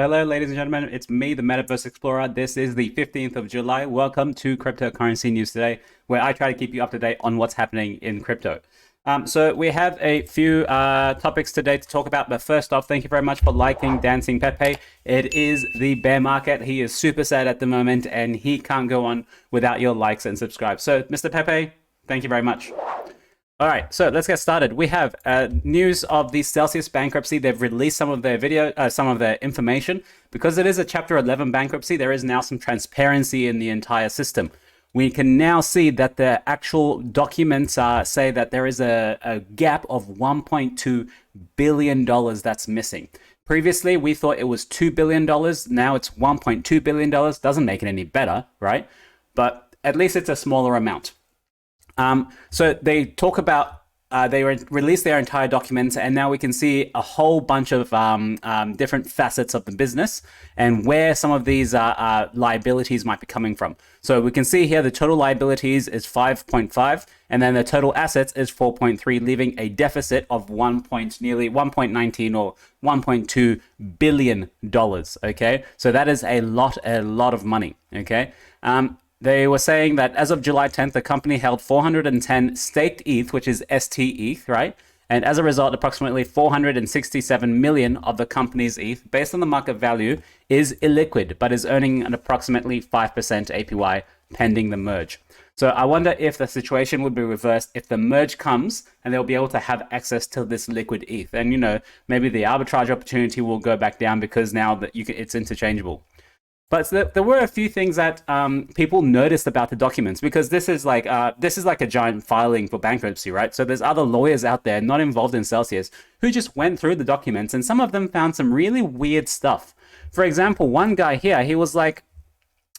Hello, ladies and gentlemen. It's me, the Metaverse Explorer. This is the 15th of July. Welcome to Cryptocurrency News Today, where I try to keep you up to date on what's happening in crypto. So we have a few topics today to talk about. But first off, thank you very much for liking Dancing Pepe. It is the bear market. He is super sad at the moment, and he can't go on without your likes and subscribe. So, Mr. Pepe, thank you very much. All right, so let's get started. We have news of the Celsius bankruptcy. They've released some of their some of their information. Because it is a Chapter 11 bankruptcy, there is now some transparency in the entire system. We can now see that the actual documents say that there is a gap of $1.2 billion that's missing. Previously, we thought it was $2 billion. Now it's $1.2 billion. Doesn't make it any better, right? But at least it's a smaller amount. So they talk about, they released their entire documents, and now we can see a whole bunch of different facets of the business and where some of these liabilities might be coming from. So we can see here the total liabilities is 5.5, and then the total assets is 4.3, leaving a deficit of nearly 1.19 or $1.2 billion. Okay, so that is a lot of money. Okay. They were saying that as of July 10th, the company held 410 staked ETH, which is ST ETH, right? And as a result, approximately 467 million of the company's ETH, based on the market value, is illiquid, but is earning an approximately 5% APY pending the merge. So I wonder if the situation would be reversed if the merge comes and they'll be able to have access to this liquid ETH. And, you know, maybe the arbitrage opportunity will go back down because now that it's interchangeable. But there were a few things that people noticed about the documents, because this is like a giant filing for bankruptcy, right? So there's other lawyers out there not involved in Celsius who just went through the documents, and some of them found some really weird stuff. For example, one guy here, he was like,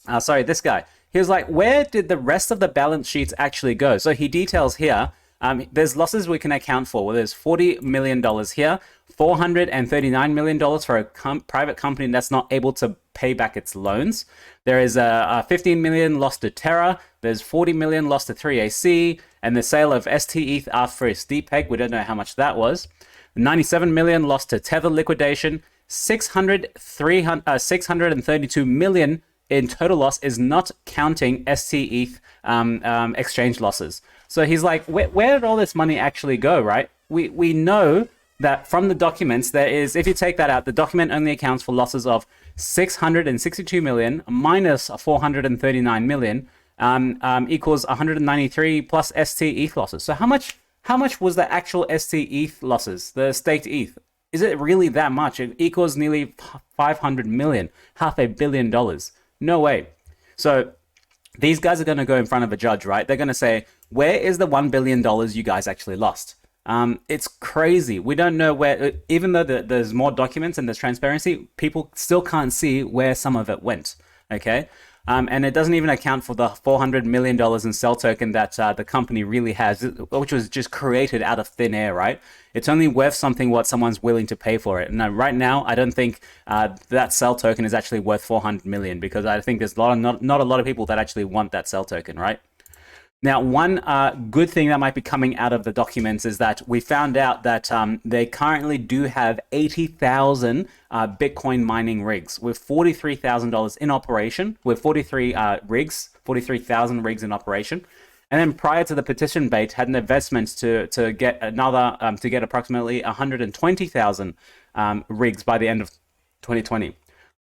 this guy, he was like, where did the rest of the balance sheets actually go? So he details here. There's losses we can account for. Well, there's $40 million here, $439 million for a private company that's not able to pay back its loans. There is a $15 million lost to Terra. There's $40 million lost to 3AC, and the sale of ST ETH after its DPEG. We don't know how much that was. $97 million lost to Tether liquidation. $632 million in total loss is not counting ST ETH exchange losses. So he's like, where did all this money actually go, right? We know that from the documents, there is, if you take that out, the document only accounts for losses of 662 million minus 439 million equals 193 plus ST ETH losses. So how much was the actual ST ETH losses, the staked ETH? Is it really that much? It equals nearly 500 million, $500 million. No way. So these guys are going to go in front of a judge, right? They're going to say, where is the $1 billion you guys actually lost? It's crazy. We don't know where, even though there's more documents and there's transparency, people still can't see where some of it went. Okay. And it doesn't even account for the $400 million in Cell token that the company really has, which was just created out of thin air, right? It's only worth something what someone's willing to pay for it. And right now, I don't think that Cell token is actually worth 400 million, because I think there's not a lot of people that actually want that Cell token, right? Now, one good thing that might be coming out of the documents is that we found out that they currently do have 80,000 Bitcoin mining rigs with $43,000 in operation, with 43,000 rigs in operation. And then prior to the petition date, had an investment to get approximately 120,000 rigs by the end of 2020.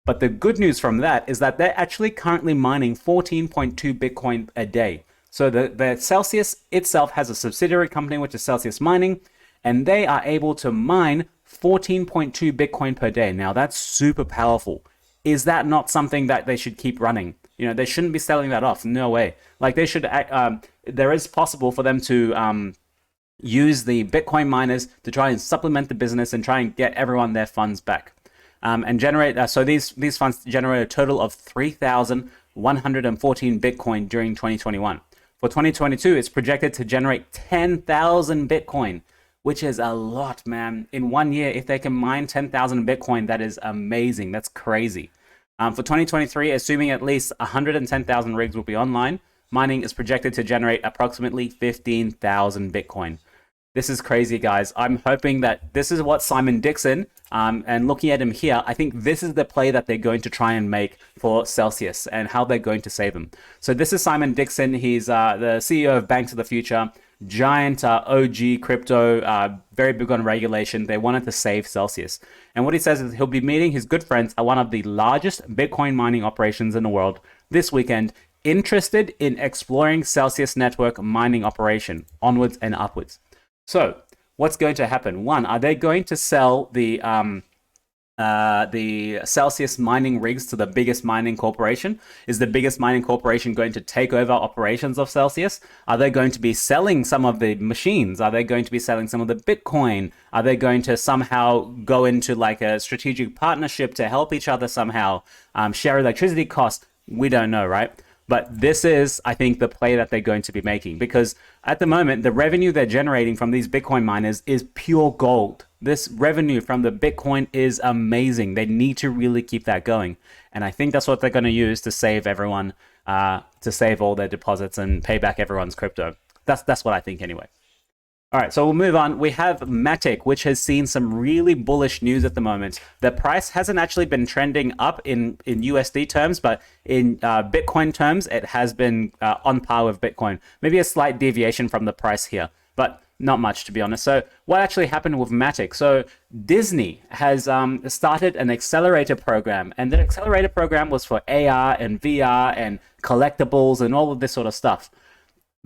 But the good news from that is that they're actually currently mining 14.2 Bitcoin a day. So the Celsius itself has a subsidiary company, which is Celsius Mining, and they are able to mine 14.2 Bitcoin per day. Now, that's super powerful. Is that not something that they should keep running? You know, they shouldn't be selling that off. No way. Like, they should, there is possible for them to use the Bitcoin miners to try and supplement the business and try and get everyone their funds back. And generate, so these funds generate a total of 3,114 Bitcoin during 2021. For 2022, it's projected to generate 10,000 Bitcoin, which is a lot, man. In 1 year, if they can mine 10,000 Bitcoin, that is amazing. That's crazy. For 2023, assuming at least 110,000 rigs will be online, mining is projected to generate approximately 15,000 Bitcoin. This is crazy, guys. I'm hoping that this is what Simon Dixon, and looking at him here, I think this is the play that they're going to try and make for Celsius and how they're going to save them. So this is Simon Dixon. He's the CEO of Banks of the Future, giant OG crypto, very big on regulation. They wanted to save Celsius. And what he says is he'll be meeting his good friends at one of the largest Bitcoin mining operations in the world this weekend, interested in exploring Celsius network mining operation onwards and upwards. So what's going to happen? One, are they going to sell the Celsius mining rigs to the biggest mining corporation? Is the biggest mining corporation going to take over operations of Celsius? Are they going to be selling some of the machines? Are they going to be selling some of the Bitcoin? Are they going to somehow go into like a strategic partnership to help each other somehow, share electricity costs? We don't know, right? But this is, I think, the play that they're going to be making, because at the moment, the revenue they're generating from these Bitcoin miners is pure gold. This revenue from the Bitcoin is amazing. They need to really keep that going. And I think that's what they're going to use to save everyone, to save all their deposits and pay back everyone's crypto. That's what I think anyway. All right, so we'll move on. We have Matic, which has seen some really bullish news at the moment. The price hasn't actually been trending up in USD terms, but in Bitcoin terms, it has been on par with Bitcoin. Maybe a slight deviation from the price here, but not much, to be honest. So what actually happened with Matic? So Disney has started an accelerator program, and the accelerator program was for AR and VR and collectibles and all of this sort of stuff.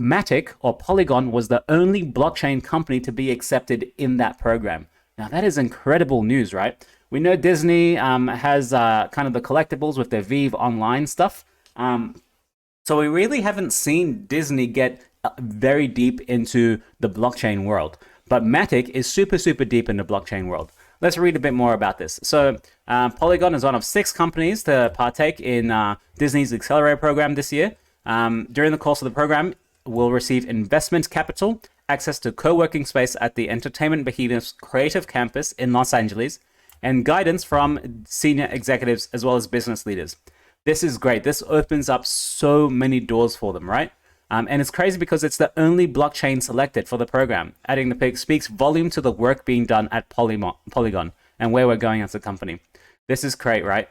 Matic, or Polygon, was the only blockchain company to be accepted in that program. Now, that is incredible news, right? We know Disney has kind of the collectibles with their Vive Online stuff. So we really haven't seen Disney get very deep into the blockchain world. But Matic is super, super deep in the blockchain world. Let's read a bit more about this. So Polygon is one of 6 companies to partake in Disney's Accelerator program this year. During the course of the program, will receive investment capital, access to co-working space at the entertainment behemoth's creative campus in Los Angeles, and guidance from senior executives as well as business leaders. This is great. This opens up so many doors for them, right? And it's crazy because it's the only blockchain selected for the program. Adding the pic speaks volume to the work being done at Polygon and where we're going as a company. This is great, right?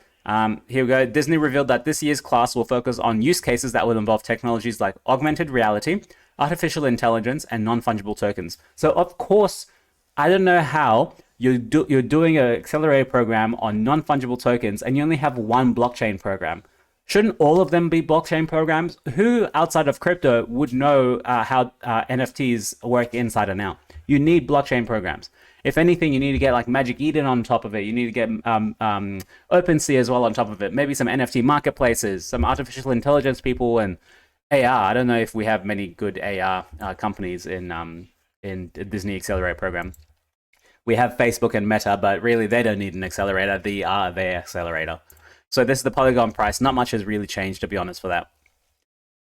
Here we go. Disney revealed that this year's class will focus on use cases that will involve technologies like augmented reality, artificial intelligence, and non-fungible tokens. So, of course, I don't know how you're doing an accelerator program on non-fungible tokens and you only have one blockchain program. Shouldn't all of them be blockchain programs? Who outside of crypto would know how NFTs work inside and out? You need blockchain programs. If anything, you need to get like Magic Eden on top of it. You need to get OpenSea as well on top of it. Maybe some NFT marketplaces, some artificial intelligence people, and AR. I don't know if we have many good AR companies in the Disney Accelerator program. We have Facebook and Meta, but really they don't need an accelerator. They are their accelerator. So this is the Polygon price. Not much has really changed, to be honest, for that.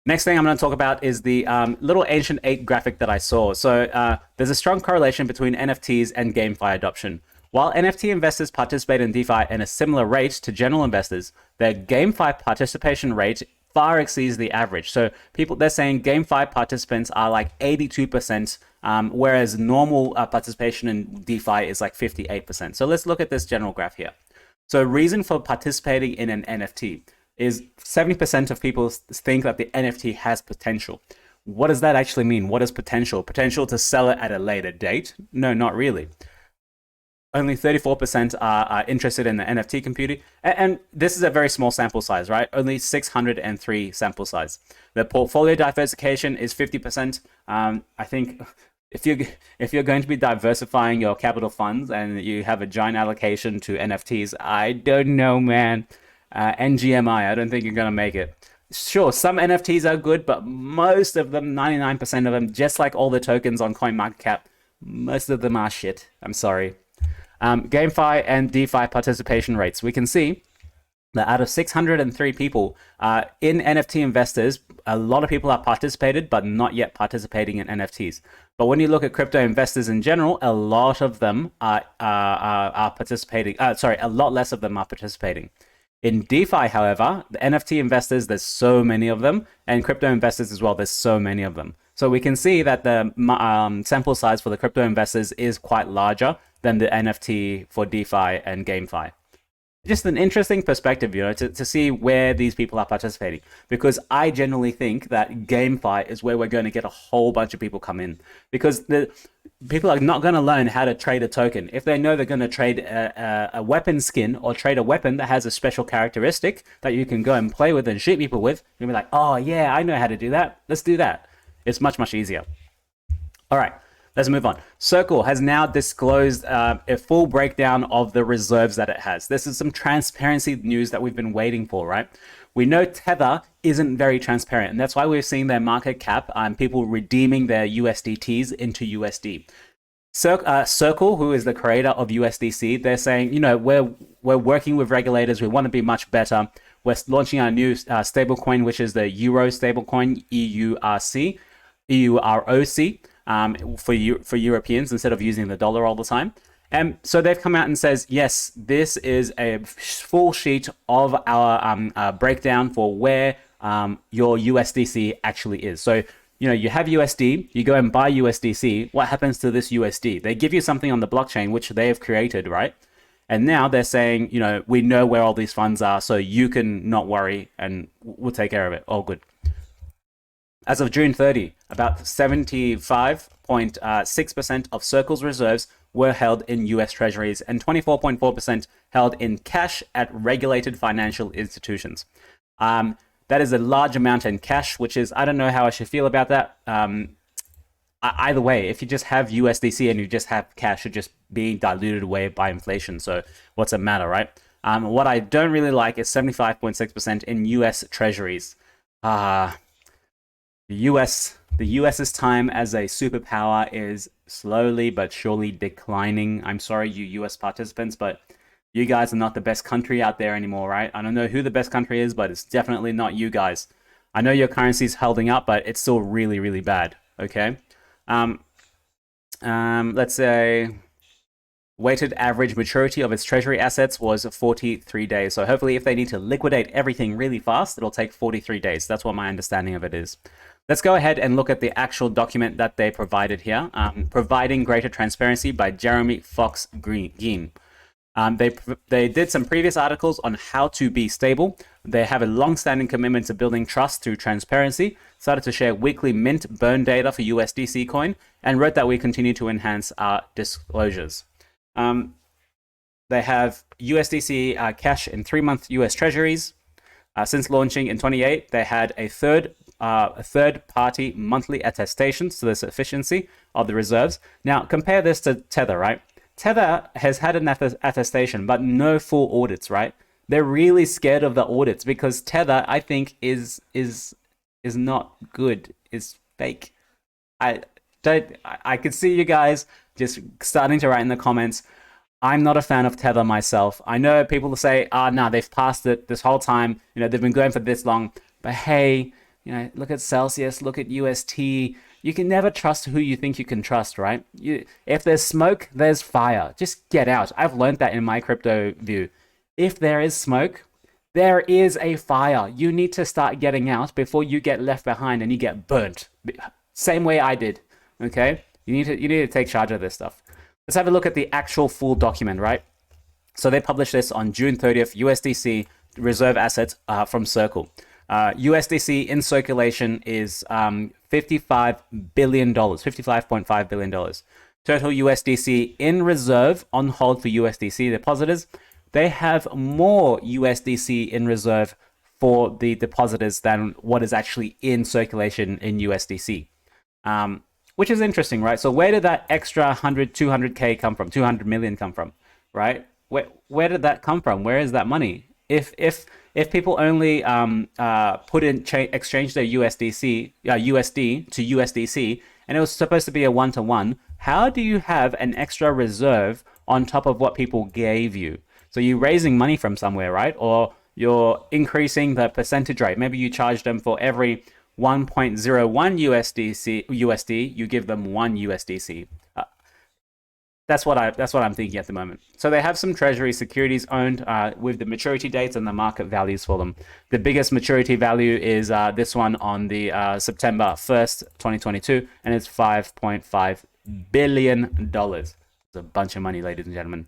Next thing I'm going to talk about is the little Ancient 8 graphic that I saw. So there's a strong correlation between NFTs and GameFi adoption. While NFT investors participate in DeFi at a similar rate to general investors, their GameFi participation rate far exceeds the average. So they're saying GameFi participants are like 82%, whereas normal participation in DeFi is like 58%. So let's look at this general graph here. So reason for participating in an NFT is 70% of people think that the NFT has potential. What does that actually mean? What is potential? Potential to sell it at a later date? No, not really. Only 34% are interested in the NFT community. And this is a very small sample size, right? Only 603 sample size. The portfolio diversification is 50%. I think if you're going to be diversifying your capital funds and you have a giant allocation to NFTs, I don't know, man. NGMI, I don't think you're going to make it. Sure, some NFTs are good, but most of them, 99% of them, just like all the tokens on CoinMarketCap, most of them are shit. I'm sorry. GameFi and DeFi participation rates. We can see that out of 603 people in NFT investors, a lot of people are participated, but not yet participating in NFTs. But when you look at crypto investors in general, a lot of them are participating. A lot less of them are participating. In DeFi, however, the NFT investors, there's so many of them, and crypto investors as well, there's so many of them. So we can see that the sample size for the crypto investors is quite larger than the NFT for DeFi and GameFi. Just an interesting perspective, to see where these people are participating. Because I generally think that GameFi is where we're going to get a whole bunch of people come in. Because the people are not going to learn how to trade a token. If they know they're going to trade a weapon skin or trade a weapon that has a special characteristic that you can go and play with and shoot people with, you'll be like, oh yeah, I know how to do that. Let's do that. It's much, much easier. All right. Let's move on. Circle has now disclosed a full breakdown of the reserves that it has. This is some transparency news that we've been waiting for, right? We know Tether isn't very transparent, and that's why we're seeing their market cap and people redeeming their USDTs into USD. Circle, who is the creator of USDC, they're saying, we're working with regulators. We want to be much better. We're launching our new stablecoin, which is the Euro stablecoin, EUROC. For Europeans instead of using the dollar all the time. And so they've come out and says, yes, this is a full sheet of our breakdown for where your USDC actually is. So, you have USD, you go and buy USDC. What happens to this USD? They give you something on the blockchain, which they have created, right? And now they're saying, we know where all these funds are, so you can not worry and we'll take care of it. All good. As of June 30, about 75.6% of Circle's reserves were held in US Treasuries and 24.4% held in cash at regulated financial institutions. That is a large amount in cash, which is, I don't know how I should feel about that. Either way, if you just have USDC and you just have cash, you're just being diluted away by inflation. So what's it matter, right? What I don't really like is 75.6% in US Treasuries. The US's time as a superpower is slowly but surely declining. I'm sorry, you US participants, but you guys are not the best country out there anymore, right? I don't know who the best country is, but it's definitely not you guys. I know your currency's holding up, but it's still really, really bad, okay? Let's say weighted average maturity of its treasury assets was 43 days. So hopefully if they need to liquidate everything really fast, it'll take 43 days. That's what my understanding of it is. Let's go ahead and look at the actual document that they provided here. Providing Greater Transparency by Jeremy Fox Green. They did some previous articles on how to be stable. They have a long-standing commitment to building trust through transparency, started to share weekly mint burn data for USDC coin, and wrote that we continue to enhance our disclosures. They have USDC cash in 3-month US Treasuries. Since launching in 2018, they had a third-party monthly attestation to the sufficiency of the reserves. Now, compare this to Tether, right? Tether has had an attestation, but no full audits, right? They're really scared of the audits because Tether, I think, is not good. It's fake. I could see you guys just starting to write in the comments. I'm not a fan of Tether myself. I know people will say, no, they've passed it this whole time. They've been going for this long. But hey, look at Celsius, look at UST. You can never trust who you think you can trust, right? If there's smoke, there's fire. Just get out. I've learned that in my crypto view. If there is smoke, there is a fire. You need to start getting out before you get left behind and you get burnt. Same way I did, okay? You need to take charge of this stuff. Let's have a look at the actual full document, right? So they published this on June 30th, USDC reserve assets from Circle. USDC in circulation is $55 billion, $55.5 billion. Total USDC in reserve on hold for USDC depositors. They have more USDC in reserve for the depositors than what is actually in circulation in USDC. Which is interesting, right? So where did that extra 200K come from? 200 million come from, right? Where did that come from? Where is that money? If people only exchange their USD to USDC, and it was supposed to be a 1-to-1, how do you have an extra reserve on top of what people gave you? So you're raising money from somewhere, right? Or you're increasing the percentage rate. Maybe you charge them for every 1.01 USD, you give them 1 USDC. That's what I'm thinking at the moment. So they have some treasury securities owned with the maturity dates and the market values for them. The biggest maturity value is this one on the September 1st, 2022, and it's $5.5 billion. It's a bunch of money, ladies and gentlemen.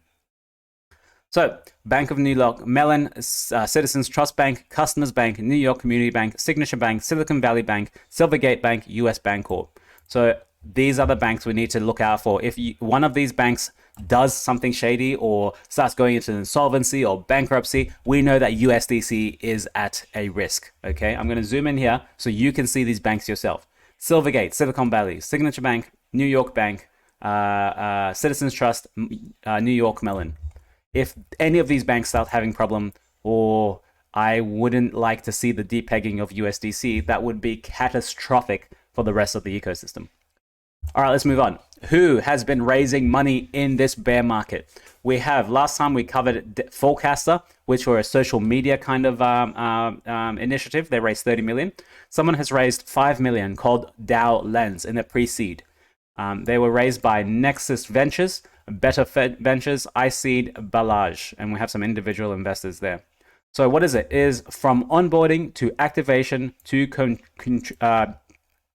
So, Bank of New York Mellon, Citizens Trust Bank, Customers Bank, New York Community Bank, Signature Bank, Silicon Valley Bank, Silvergate Bank, US Bancorp. So these are the banks we need to look out for. If one of these banks does something shady or starts going into insolvency or bankruptcy, we know that USDC is at a risk. Okay, I'm going to zoom in here so you can see these banks yourself. Silvergate, Silicon Valley, Signature Bank, New York Bank, Citizens Trust, New York Mellon. If any of these banks start having problem, or I wouldn't like to see the depegging of USDC, that would be catastrophic for the rest of the ecosystem. All right, let's move on. Who has been raising money in this bear market? We have, last time we covered Forecaster, which were a social media kind of initiative. They raised 30 million. Someone has raised 5 million called DaoLens in the pre-seed. They were raised by Nexus Ventures, Better Ventures, iSeed, Balaj, and we have some individual investors there. So what is it? It is from onboarding to activation to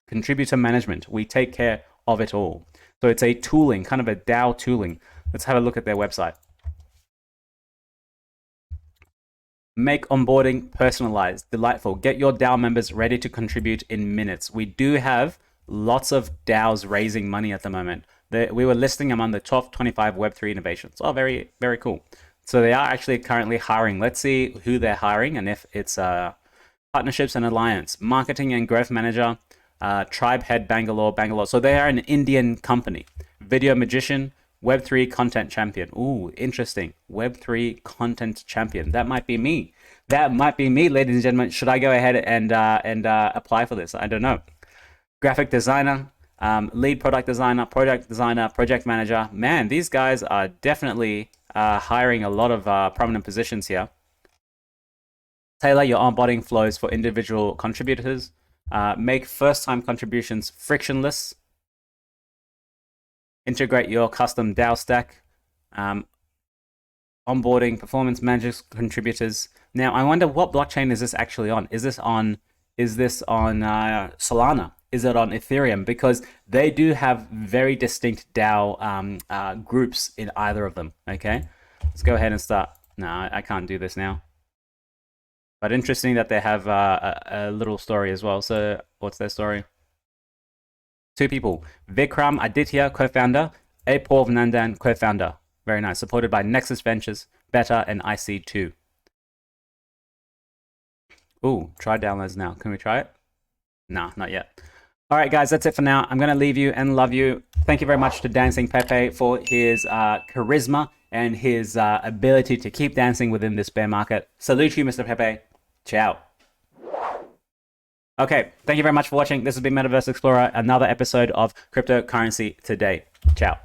contributor management. We take care of it all. So it's a tooling, kind of a DAO tooling. Let's have a look at their website. Make onboarding personalized, delightful. Get your DAO members ready to contribute in minutes. We do have lots of DAOs raising money at the moment. We were listing among the top 25 Web3 innovations. Oh, very, very cool. So they are actually currently hiring. Let's see who they're hiring and if it's partnerships and alliance, marketing and growth manager, Tribe Head Bangalore. So they are an Indian company. Video magician, Web3 content champion. Ooh, interesting. Web3 content champion. That might be me. That might be me, ladies and gentlemen. Should I go ahead and apply for this? I don't know. Graphic designer, lead product designer, project manager. Man, these guys are definitely hiring a lot of prominent positions here. Tailor your onboarding flows for individual contributors. Make first-time contributions frictionless. Integrate your custom DAO stack. Onboarding performance managers, contributors. Now, I wonder what blockchain is this actually on? Is this on Solana? Is it on Ethereum? Because they do have very distinct DAO groups in either of them. Okay, let's go ahead and start. No, I can't do this now. But interesting that they have a little story as well. So what's their story? 2 people. Vikram Aditya, co-founder. Apoorv Nandan, co-founder. Very nice. Supported by Nexus Ventures, Better, and IC2. Ooh, try DaoLens now. Can we try it? No, not yet. All right, guys, that's it for now. I'm going to leave you and love you. Thank you very much to Dancing Pepe for his charisma and his ability to keep dancing within this bear market. Salute you, Mr. Pepe. Ciao. Okay, thank you very much for watching. This has been Metaverse Explorer, another episode of Cryptocurrency Today. Ciao.